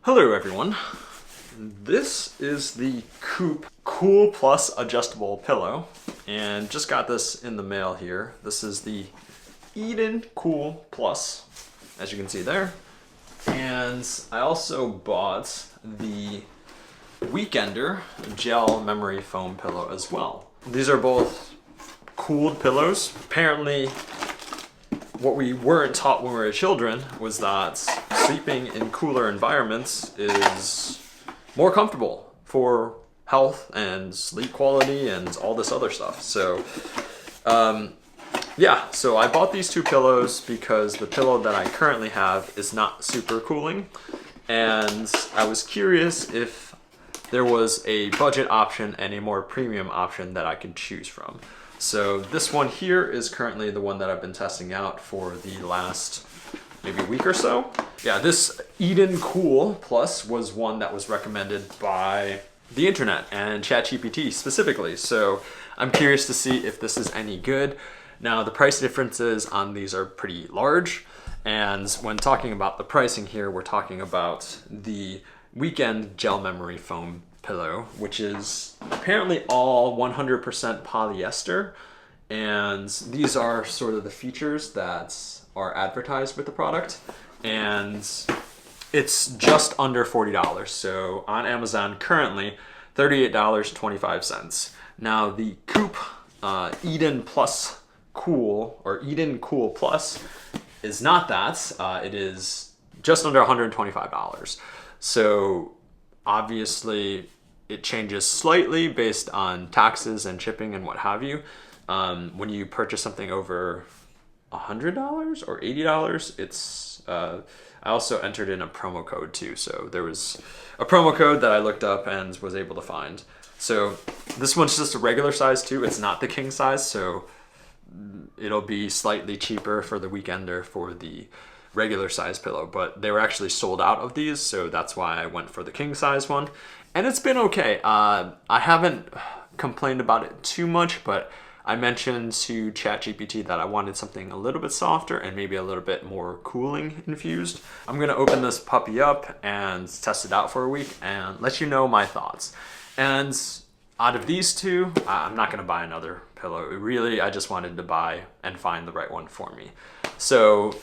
Hello everyone. This is the Coop Cool Plus adjustable pillow, and just got this in the mail here. This is the Eden Cool Plus, as you can see there. And I also bought the Weekender gel memory foam pillow as well. These are both cooled pillows. Apparently, what we weren't taught when we were children was that sleeping in cooler environments is more comfortable for health and sleep quality and all this other stuff. So yeah, so I bought these two pillows because the pillow that I currently have is not super cooling, and I was curious if there was a budget option and a more premium option that I could choose from. So this one here is currently the one that I've been testing out for the last maybe week or so. Yeah, this Eden Cool Plus was one that was recommended by the internet and ChatGPT specifically. So I'm curious to see if this is any good. Now the price differences on these are pretty large. And when talking about the pricing here, we're talking about the Weekend Gel Memory Foam pillow, which is apparently all 100% polyester, and these are sort of the features that are advertised with the product, and it's just under $40. So on Amazon currently $38.25. Now the Coop Eden Plus Cool, or Eden Cool Plus, is not that. It is just under $125. So obviously it changes slightly based on taxes and shipping and what have you. When you purchase something over $100 or $80, it's I also entered in a promo code too. So there was a promo code that I looked up and was able to find. So this one's just a regular size too. It's not the king size, so it'll be slightly cheaper for the Weekender for the regular size pillow, but they were actually sold out of these, so that's why I went for the king size one. And it's been okay. I haven't complained about it too much, but I mentioned to ChatGPT that I wanted something a little bit softer and maybe a little bit more cooling infused. I'm gonna open this puppy up and test it out for a week and let you know my thoughts. And out of these two, I'm not gonna buy another pillow. Really, I just wanted to buy and find the right one for me. So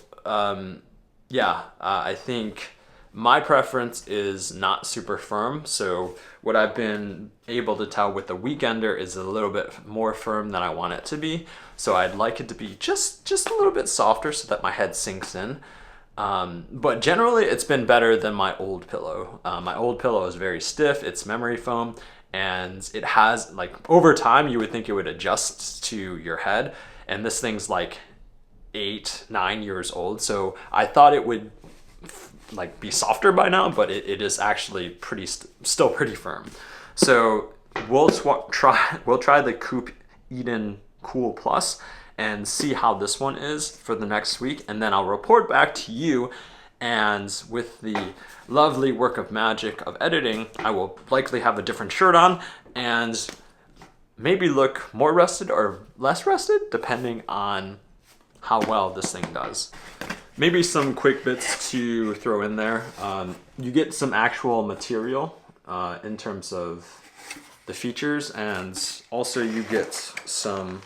I think my preference is not super firm. So what I've been able to tell with the Weekender is a little bit more firm than I want it to be. So I'd like it to be just a little bit softer so that my head sinks in. But generally it's been better than my old pillow. My old pillow is very stiff. It's memory foam, and it has, like, over time you would think it would adjust to your head. And this thing's like 8-9 years old, so I thought it would like be softer by now, but it is actually still pretty firm. So we'll try the Coop Eden Cool Plus and see how this one is for the next week, and then I'll report back to you. And with the lovely work of magic of editing, I will likely have a different shirt on and maybe look more rested or less rested depending on how well this thing does. Maybe some quick bits to throw in there. You get some actual material in terms of the features, and also you get some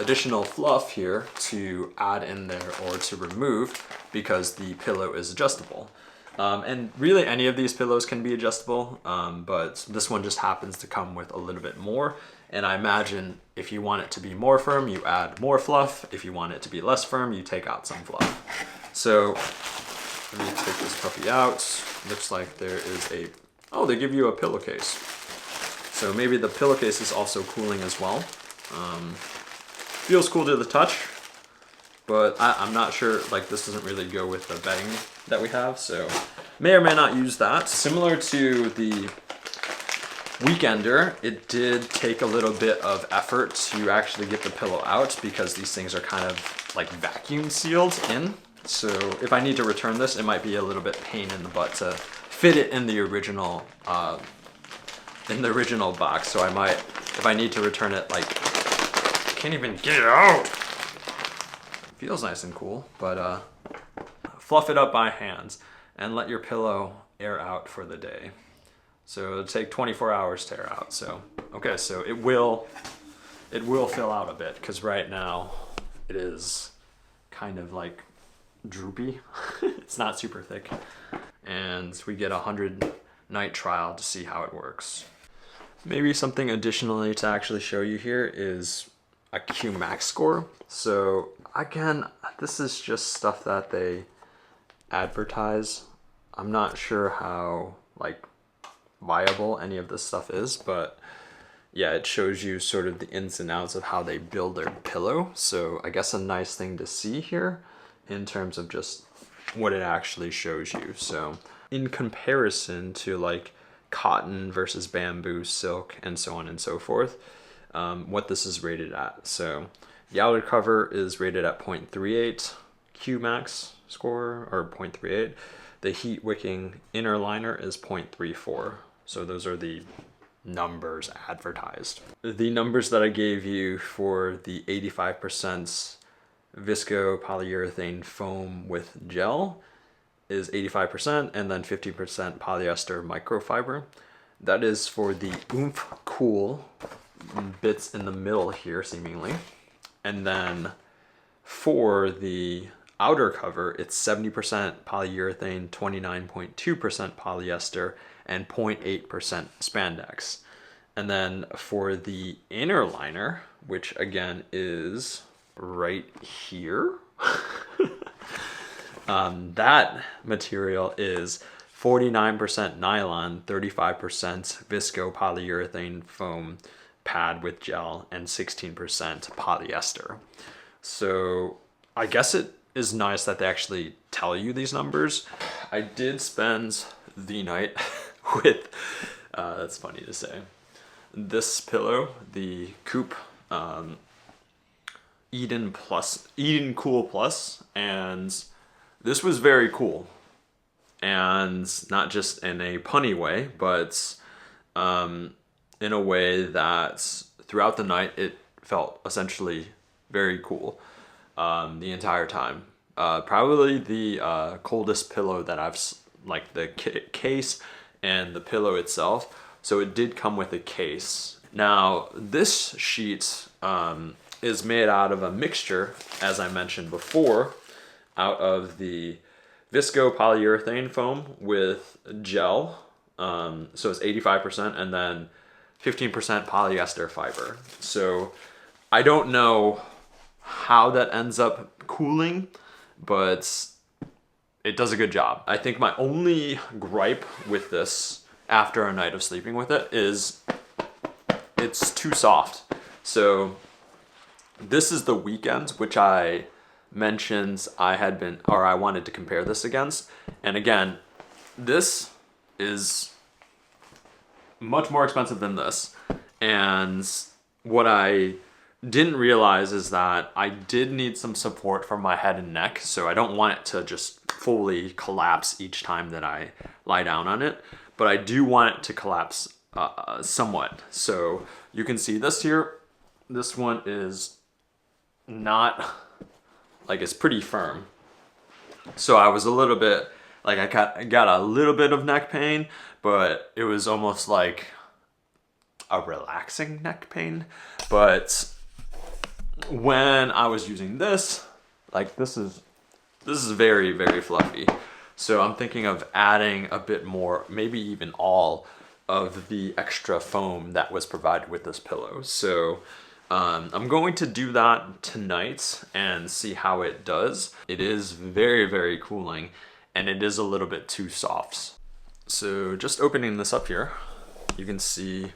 additional fluff here to add in there or to remove because the pillow is adjustable. And really any of these pillows can be adjustable, but this one just happens to come with a little bit more. And I imagine if you want it to be more firm, you add more fluff. If you want it to be less firm, you take out some fluff. So let me take this puppy out. Looks like there is oh, they give you a pillowcase. So maybe the pillowcase is also cooling as well. Feels cool to the touch, but I'm not sure, like, this doesn't really go with the bedding that we have, so may or may not use that. Similar to the Weekender, it did take a little bit of effort to actually get the pillow out because these things are kind of like vacuum sealed in. So if I need to return this, it might be a little bit pain in the butt to fit it in the original box. So I might, if I need to return it, like, I can't even get it out. Feels nice and cool, but fluff it up by hand and let your pillow air out for the day. So it'll take 24 hours to air out. So, okay, so it will fill out a bit because right now it is kind of like droopy. It's not super thick. And we get a 100-night trial to see how it works. Maybe something additionally to actually show you here is a Q max score. So again, this is just stuff that they advertise. I'm not sure how like viable any of this stuff is, but yeah, it shows you sort of the ins and outs of how they build their pillow. So I guess a nice thing to see here in terms of just what it actually shows you. So in comparison to like cotton versus bamboo, silk, and so on and so forth, what this is rated at. So the outer cover is rated at 0.38 Q max score, or 0.38. The heat wicking inner liner is 0.34. So those are the numbers advertised. The numbers that I gave you for the 85% visco polyurethane foam with gel is 85%, and then 50% polyester microfiber. That is for the oomph cool bits in the middle here, seemingly. And then for the outer cover, it's 70% polyurethane, 29.2% polyester, and 0.8% spandex. And then for the inner liner, which again is right here, that material is 49% nylon, 35% visco polyurethane foam pad with gel, and 16% polyester. So I guess it is nice that they actually tell you these numbers. I did spend the night with, that's funny to say, this pillow, the Coop Eden Cool Plus, and this was very cool. And not just in a punny way, but in a way that throughout the night it felt essentially very cool the entire time. Probably the coldest pillow that I've, like the case and the pillow itself. So it did come with a case. Now this sheet is made out of a mixture, as I mentioned before, out of the visco polyurethane foam with gel. So it's 85%, and then 15% polyester fiber. So I don't know how that ends up cooling, but it does a good job. I think my only gripe with this after a night of sleeping with it is it's too soft. So this is the weekends, which I mentioned I wanted to compare this against. And again, this is much more expensive than this. And what I didn't realize is that I did need some support for my head and neck. So I don't want it to just fully collapse each time that I lie down on it, but I do want it to collapse somewhat. So you can see this here. This one is not, like, it's pretty firm. So I was a little bit, like, I got a little bit of neck pain, but it was almost like a relaxing neck pain. But when I was using this, like, this is very, very fluffy. So I'm thinking of adding a bit more, maybe even all of the extra foam that was provided with this pillow. So I'm going to do that tonight and see how it does. It is very, very cooling, and it is a little bit too soft. So just opening this up here, you can see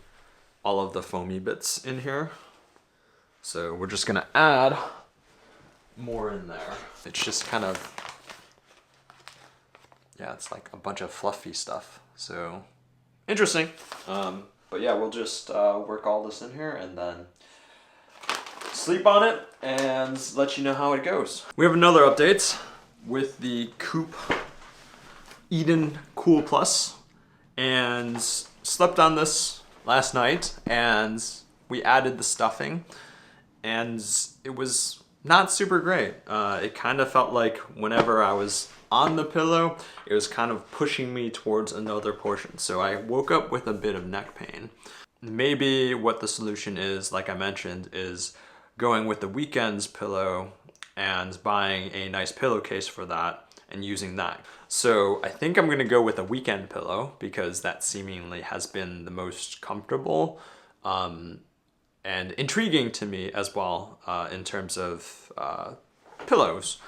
all of the foamy bits in here. So we're just gonna add more in there. It's just kind of, yeah, it's like a bunch of fluffy stuff. So interesting. But yeah, we'll just work all this in here and then sleep on it and let you know how it goes. We have another update with the Coop Eden Cool Plus, and slept on this last night, and we added the stuffing, and it was not super great. It kind of felt like whenever I was on the pillow, it was kind of pushing me towards another portion. So I woke up with a bit of neck pain. Maybe what the solution is, like I mentioned, is going with the Weekend's pillow and buying a nice pillowcase for that and using that. So I think I'm gonna go with a Weekend pillow because that seemingly has been the most comfortable and intriguing to me as well in terms of pillows.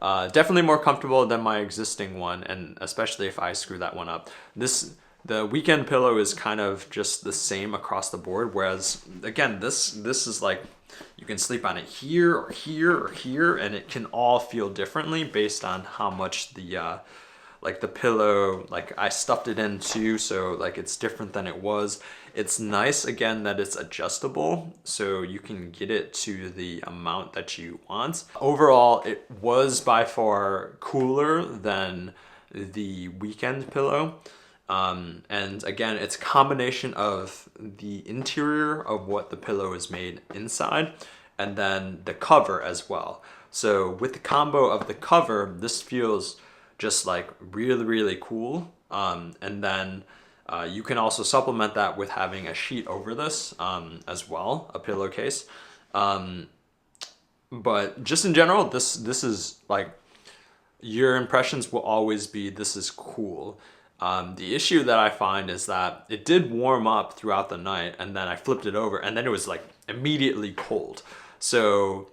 Definitely more comfortable than my existing one, and especially if I screw that one up. The Weekend pillow is kind of just the same across the board, whereas again, this is like you can sleep on it here or here or here, and it can all feel differently based on how much the like the pillow, like I stuffed it in too, so like it's different than it was. It's nice again that it's adjustable, so you can get it to the amount that you want. Overall, it was by far cooler than the Weekend pillow. And again, it's a combination of the interior of what the pillow is made inside and then the cover as well. So with the combo of the cover, this feels just like really, really cool. And then you can also supplement that with having a sheet over this as well, a pillowcase. But just in general, this is like, your impressions will always be, this is cool. The issue that I find is that it did warm up throughout the night, and then I flipped it over and then it was like immediately cold. So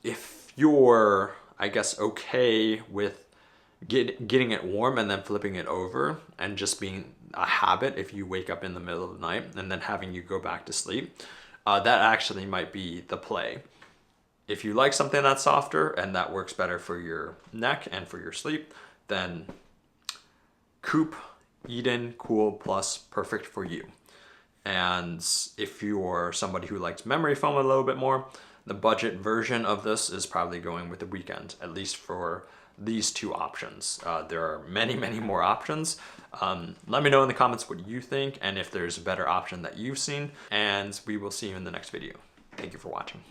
if you're, I guess, okay with getting it warm and then flipping it over and just being a habit if you wake up in the middle of the night and then having you go back to sleep, that actually might be the play. If you like something that's softer and that works better for your neck and for your sleep, then Coop Eden Cool Plus, perfect for you. And if you're somebody who likes memory foam a little bit more, the budget version of this is probably going with the Weekend, at least for these two options. There are many, many more options. Let me know in the comments what you think and if there's a better option that you've seen, and we will see you in the next video. Thank you for watching.